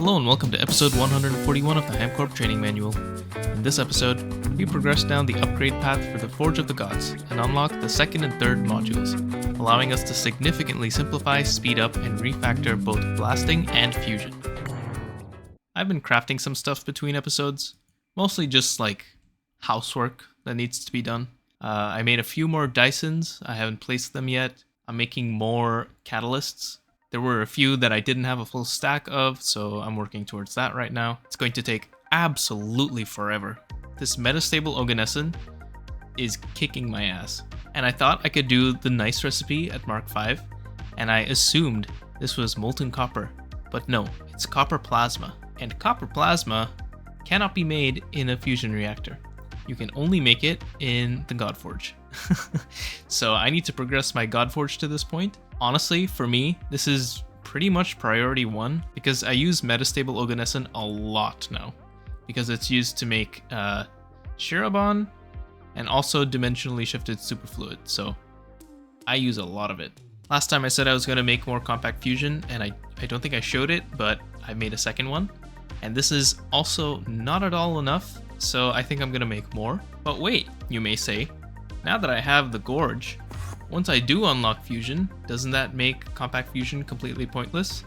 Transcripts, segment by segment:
Hello and welcome to episode 141 of the HamCorp Training Manual. In this episode, we progress down the upgrade path for the Forge of the Gods and unlock the second and third modules, allowing us to significantly simplify, speed up, and refactor both blasting and fusion. I've been crafting some stuff between episodes, mostly just like housework that needs to be done. I made a few more Dysons, I haven't placed them yet. I'm making more catalysts. There were a few that I didn't have a full stack of, so I'm working towards that right now. It's going to take absolutely forever. This metastable Oganesson is kicking my ass. And I thought I could do the nice recipe at Mark V, and I assumed this was molten copper. But no, it's copper plasma. And copper plasma cannot be made in a fusion reactor. You can only make it in the Godforge. So I need to progress my Godforge to this point. Honestly, for me, this is pretty much priority 1 because I use metastable Oganesson a lot now because it's used to make Shirobon and also dimensionally shifted superfluid, so I use a lot of it. Last time I said I was going to make more compact fusion, and I don't think I showed it, but I made a second one. And this is also not at all enough, so I think I'm going to make more. But wait, you may say, now that I have the Gorge, once I do unlock fusion, doesn't that make compact fusion completely pointless?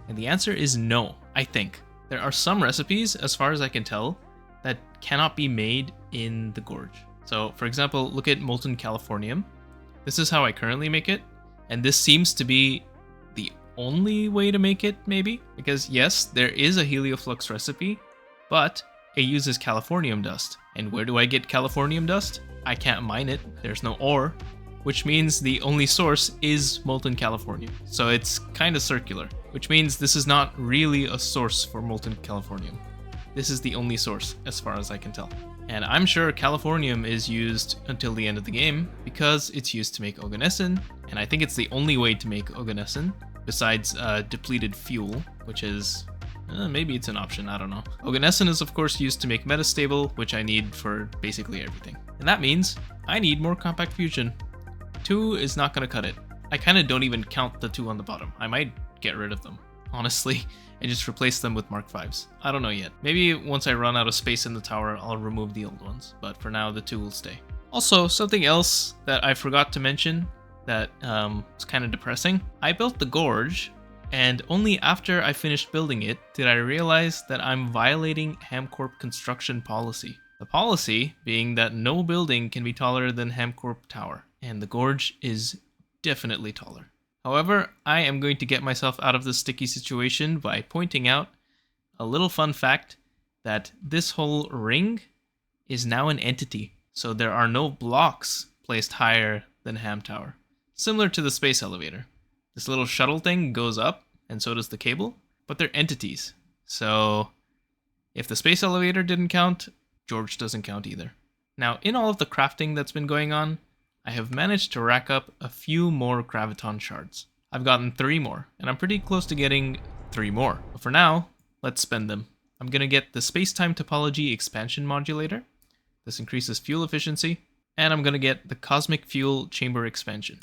And the answer is no, I think. There are some recipes, as far as I can tell, that cannot be made in the Gorge. So, for example, look at molten californium. This is how I currently make it, and this seems to be the only way to make it, maybe? Because yes, there is a helioflux recipe, but it uses californium dust. And where do I get californium dust? I can't mine it, there's no ore, which means the only source is molten californium. So it's kind of circular, which means this is not really a source for molten californium. This is the only source, as far as I can tell. And I'm sure californium is used until the end of the game because it's used to make Oganesson, and I think it's the only way to make Oganesson, besides depleted fuel, which is... maybe it's an option, I don't know. Oganesson is of course used to make metastable, which I need for basically everything. And that means I need more compact fusion. 2 is not gonna cut it. I kinda don't even count the 2 on the bottom. I might get rid of them, honestly, and just replace them with Mark Vs. I don't know yet. Maybe once I run out of space in the tower, I'll remove the old ones, but for now the 2 will stay. Also, something else that I forgot to mention that is kinda depressing. I built the Gorge, and only after I finished building it did I realize that I'm violating HamCorp construction policy. The policy being that no building can be taller than HamCorp Tower, and the Gorge is definitely taller. However, I am going to get myself out of this sticky situation by pointing out a little fun fact that this whole ring is now an entity, so there are no blocks placed higher than Ham Tower. Similar to the space elevator. This little shuttle thing goes up, and so does the cable, but they're entities. So if the space elevator didn't count, George doesn't count either. Now, in all of the crafting that's been going on, I have managed to rack up a few more graviton shards. I've gotten 3 more, and I'm pretty close to getting 3 more. But for now, let's spend them. I'm gonna get the space-time topology expansion modulator. This increases fuel efficiency. And I'm gonna get the cosmic fuel chamber expansion.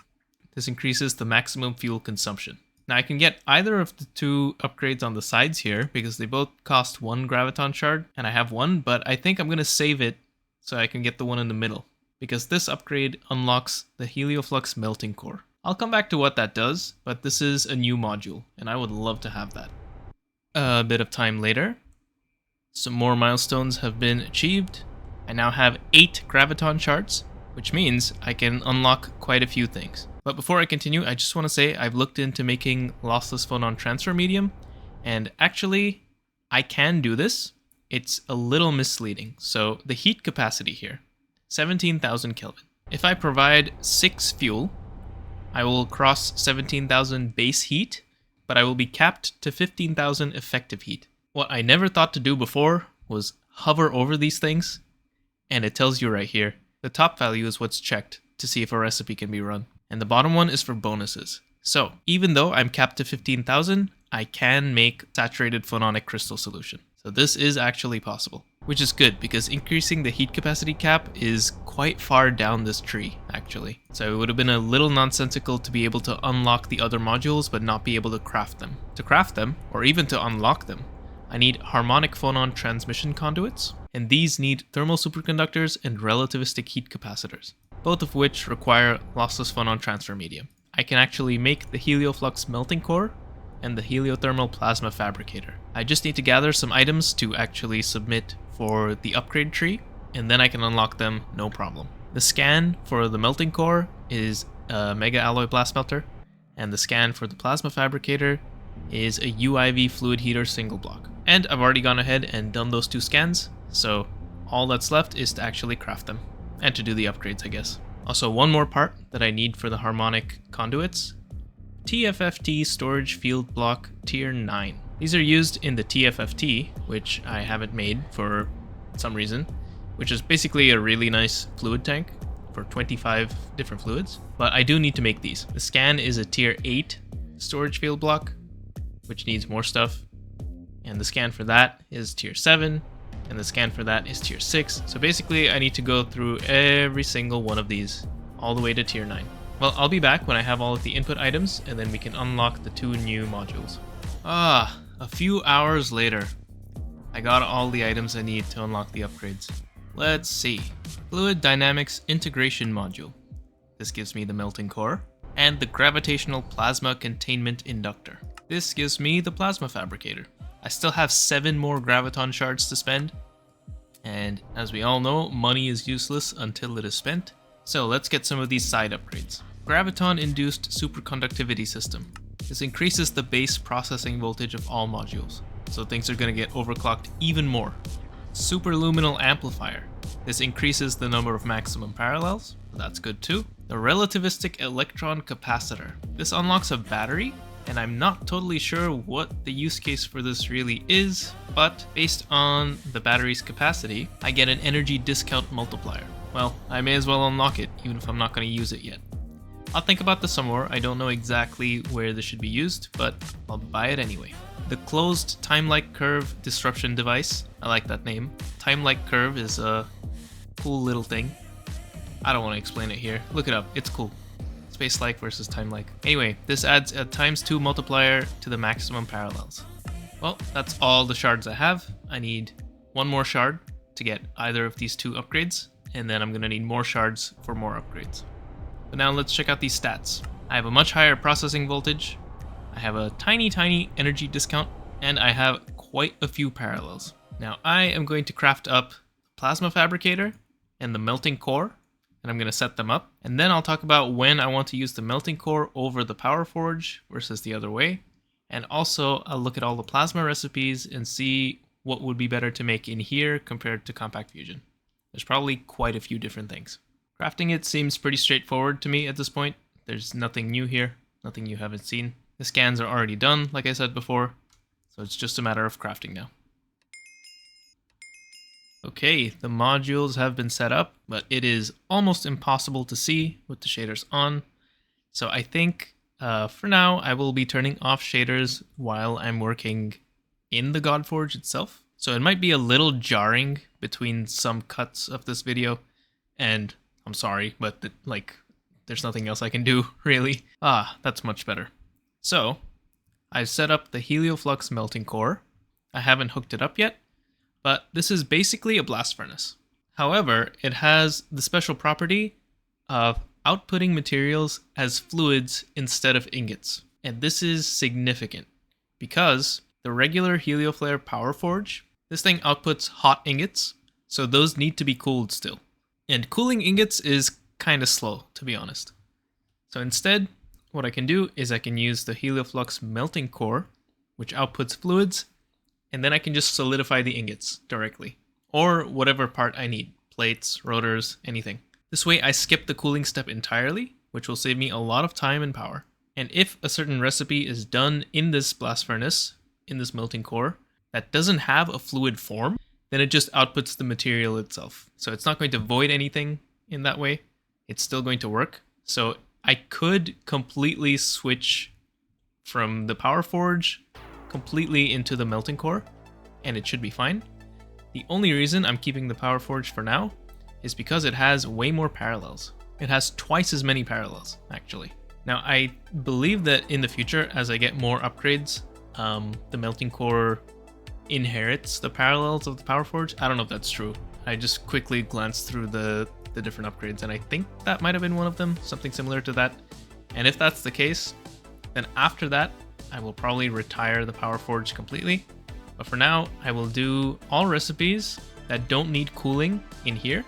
This increases the maximum fuel consumption. Now I can get either of the 2 upgrades on the sides here because they both cost 1 graviton shard, and I have 1, but I think I'm gonna save it so I can get the one in the middle, because this upgrade unlocks the helioflux melting core. I'll come back to what that does, but this is a new module, and I would love to have that. A bit of time later, some more milestones have been achieved. I now have 8 graviton shards, which means I can unlock quite a few things. But before I continue, I just want to say I've looked into making lossless phonon transfer medium, and actually, I can do this. It's a little misleading. So the heat capacity here, 17,000 Kelvin. If I provide 6 fuel, I will cross 17,000 base heat, but I will be capped to 15,000 effective heat. What I never thought to do before was hover over these things, and it tells you right here. The top value is what's checked to see if a recipe can be run, and the bottom one is for bonuses. So even though I'm capped to 15,000, I can make saturated phononic crystal solution. So this is actually possible, which is good because increasing the heat capacity cap is quite far down this tree, actually. So it would have been a little nonsensical to be able to unlock the other modules but not be able to craft them. To craft them, or even to unlock them, I need harmonic phonon transmission conduits, and these need thermal superconductors and relativistic heat capacitors, both of which require lossless phonon transfer medium. I can actually make the helioflux melting core and the heliothermal plasma fabricator. I just need to gather some items to actually submit for the upgrade tree, and then I can unlock them no problem. The scan for the melting core is a mega alloy blast melter, and the scan for the plasma fabricator is a UIV fluid heater single block. And I've already gone ahead and done those 2 scans, so all that's left is to actually craft them, and to do the upgrades, I guess. Also, one more part that I need for the harmonic conduits: TFFT storage field block tier 9. These are used in the TFFT, which I haven't made for some reason, which is basically a really nice fluid tank for 25 different fluids, but I do need to make these. The scan is a tier 8 storage field block, which needs more stuff, and the scan for that is tier 7, and the scan for that is tier 6. So basically I need to go through every single one of these all the way to tier 9. Well, I'll be back when I have all of the input items, and then we can unlock the 2 new modules. A few hours later, I got all the items I need to unlock the upgrades. Let's see. Fluid Dynamics Integration Module. This gives me the melting core, and the Gravitational Plasma Containment Inductor. This gives me the plasma fabricator. I still have 7 more graviton shards to spend, and as we all know, money is useless until it is spent. So let's get some of these side upgrades. Graviton-induced superconductivity system. This increases the base processing voltage of all modules, so things are going to get overclocked even more. Superluminal amplifier. This increases the number of maximum parallels, so that's good too. The relativistic electron capacitor. This unlocks a battery, and I'm not totally sure what the use case for this really is, but based on the battery's capacity, I get an energy discount multiplier. Well, I may as well unlock it, even if I'm not going to use it yet. I'll think about this some more. I don't know exactly where this should be used, but I'll buy it anyway. The closed time-like curve disruption device. I like that name. Time-like curve is a cool little thing. I don't want to explain it here. Look it up. It's cool. Space-like versus time-like. Anyway, this adds a ×2 multiplier to the maximum parallels. Well, that's all the shards I have. I need 1 more shard to get either of these 2 upgrades, and then I'm going to need more shards for more upgrades. But now let's check out these stats. I have a much higher processing voltage, I have a tiny energy discount, and I have quite a few parallels. Now I am going to craft up the plasma fabricator and the melting core, and I'm going to set them up. And then I'll talk about when I want to use the melting core over the power forge versus the other way. And also I'll look at all the plasma recipes and see what would be better to make in here compared to compact fusion. There's probably quite a few different things. Crafting it seems pretty straightforward to me at this point. There's nothing new here, nothing you haven't seen. The scans are already done, like I said before, so it's just a matter of crafting now. Okay, the modules have been set up, but it is almost impossible to see with the shaders on. So I think for now I will be turning off shaders while I'm working in the Godforge itself. So it might be a little jarring between some cuts of this video, and I'm sorry, but there's nothing else I can do, really. That's much better. So, I've set up the helioflux melting core. I haven't hooked it up yet, but this is basically a blast furnace. However, it has the special property of outputting materials as fluids instead of ingots. And this is significant because the regular helioflare power forge, this thing outputs hot ingots, so those need to be cooled still. And cooling ingots is kind of slow, to be honest. So instead, what I can do is I can use the helioflux melting core, which outputs fluids, and then I can just solidify the ingots directly, or whatever part I need, plates, rotors, anything. This way I skip the cooling step entirely, which will save me a lot of time and power. And if a certain recipe is done in this blast furnace, in this melting core, that doesn't have a fluid form, then it just outputs the material itself. So it's not going to void anything in that way. It's still going to work. So I could completely switch from the power forge completely into the melting core, and it should be fine. The only reason I'm keeping the power forge for now is because it has way more parallels. It has twice as many parallels, actually. Now, I believe that in the future, as I get more upgrades, the melting core inherits the parallels of the Power Forge. I don't know if that's true. I just quickly glanced through the different upgrades, and I think that might have been one of them, something similar to that. And if that's the case, then after that, I will probably retire the Power Forge completely. But for now, I will do all recipes that don't need cooling in here,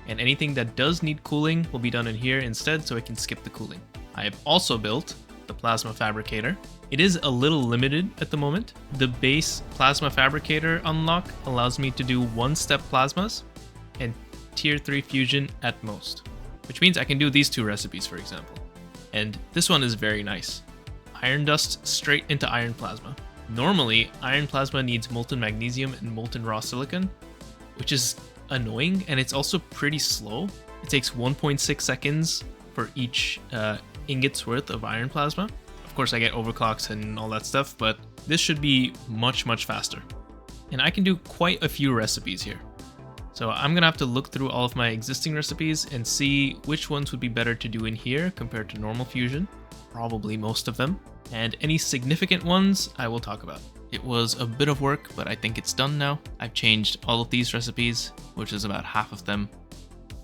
and anything that does need cooling will be done in here instead, so I can skip the cooling. I have also built the plasma fabricator. It is a little limited at the moment. The base plasma fabricator unlock allows me to do 1-step plasmas and tier 3 fusion at most, which means I can do these 2 recipes, for example. And this one is very nice. Iron dust straight into iron plasma. Normally, iron plasma needs molten magnesium and molten raw silicon, which is annoying, and it's also pretty slow. It takes 1.6 seconds for each ingot's worth of iron plasma. Of course, I get overclocks and all that stuff, but this should be much, much faster. And I can do quite a few recipes here. So I'm gonna have to look through all of my existing recipes and see which ones would be better to do in here compared to normal fusion. Probably most of them. And any significant ones I will talk about. It was a bit of work, but I think it's done now. I've changed all of these recipes, which is about half of them.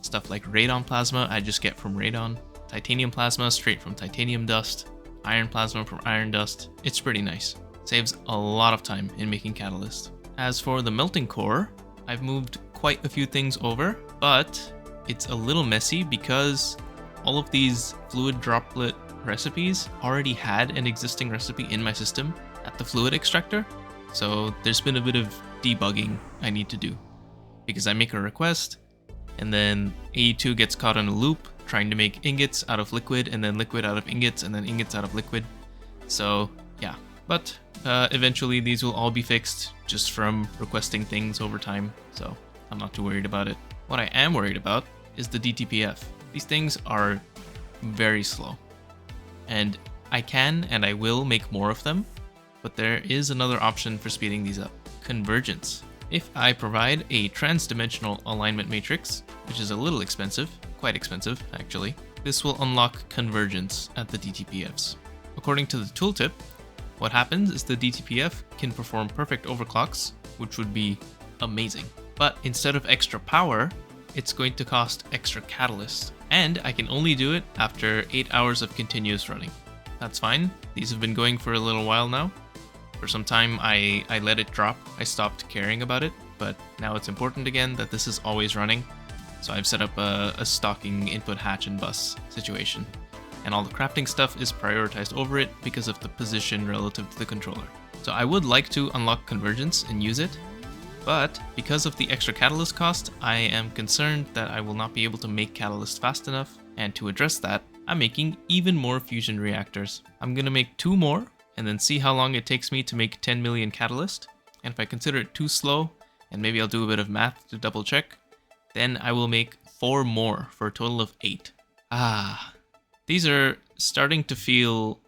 Stuff like radon plasma I just get from radon. Titanium plasma straight from titanium dust. Iron plasma from iron dust. It's pretty nice. Saves a lot of time in making catalyst. As for the melting core, I've moved quite a few things over, but it's a little messy because all of these fluid droplet recipes already had an existing recipe in my system at the fluid extractor. So there's been a bit of debugging I need to do because I make a request and then AE2 gets caught in a loop trying to make ingots out of liquid and then liquid out of ingots and then ingots out of liquid. So yeah, but eventually these will all be fixed just from requesting things over time. So I'm not too worried about it. What I am worried about is the DTPF. These things are very slow. And I can and I will make more of them, but there is another option for speeding these up. Convergence. If I provide a trans-dimensional alignment matrix, which is a little expensive, quite expensive actually, this will unlock convergence at the DTPFs. According to the tooltip, what happens is the DTPF can perform perfect overclocks, which would be amazing. But instead of extra power, it's going to cost extra catalyst. And I can only do it after 8 hours of continuous running. That's fine. These have been going for a little while now. For some time, I let it drop. I stopped caring about it, but now it's important again that this is always running. So I've set up a stocking input hatch and bus situation. And all the crafting stuff is prioritized over it because of the position relative to the controller. So I would like to unlock convergence and use it, but because of the extra catalyst cost, I am concerned that I will not be able to make catalyst fast enough, and to address that, I'm making even more fusion reactors. I'm gonna make 2 more, and then see how long it takes me to make 10 million catalyst, and if I consider it too slow, and maybe I'll do a bit of math to double check, then I will make 4 more for a total of 8. These are starting to feel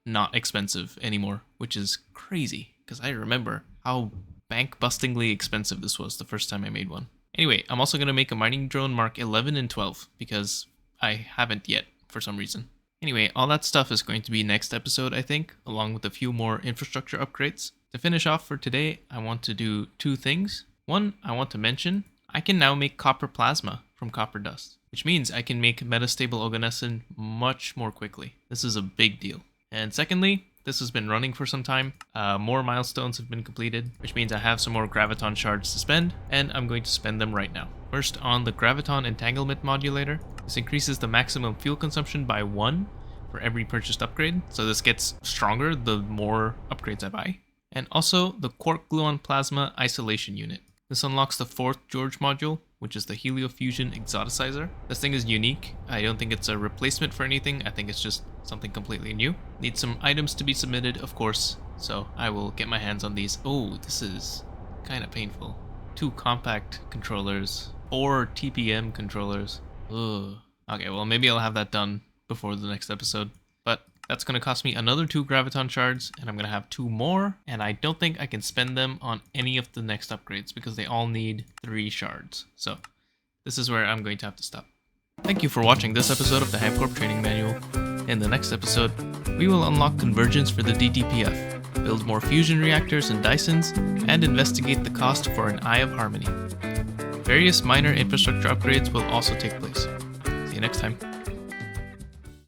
not expensive anymore, which is crazy, because I remember how bank-bustingly expensive this was the first time I made one. Anyway, I'm also going to make a mining drone Mark 11 and 12, because I haven't yet, for some reason. Anyway, all that stuff is going to be next episode, I think, along with a few more infrastructure upgrades. To finish off for today, I want to do 2 things. One, I want to mention, I can now make copper plasma from copper dust, which means I can make metastable oganesson much more quickly. This is a big deal. And secondly, this has been running for some time. More milestones have been completed, which means I have some more graviton shards to spend, and I'm going to spend them right now. First, on the graviton entanglement modulator. This increases the maximum fuel consumption by 1 for every purchased upgrade, so this gets stronger the more upgrades I buy. And also the quark gluon plasma isolation unit. This unlocks the 4th George module, which is the heliofusion exoticizer. This thing is unique. I don't think it's a replacement for anything. I think it's just something completely new. Need some items to be submitted, of course, so I will get my hands on these. Oh, this is kind of painful. 2 compact controllers, 4 TPM controllers. Ugh. Okay, well, maybe I'll have that done before the next episode. But that's going to cost me another 2 graviton shards, and I'm going to have 2 more, and I don't think I can spend them on any of the next upgrades because they all need 3 shards. So this is where I'm going to have to stop. Thank you for watching this episode of the HamCorp Training Manual. In the next episode, we will unlock convergence for the DTPF. build more fusion reactors and Dysons, and investigate the cost for an Eye of Harmony. Various minor infrastructure upgrades will also take place. See you next time.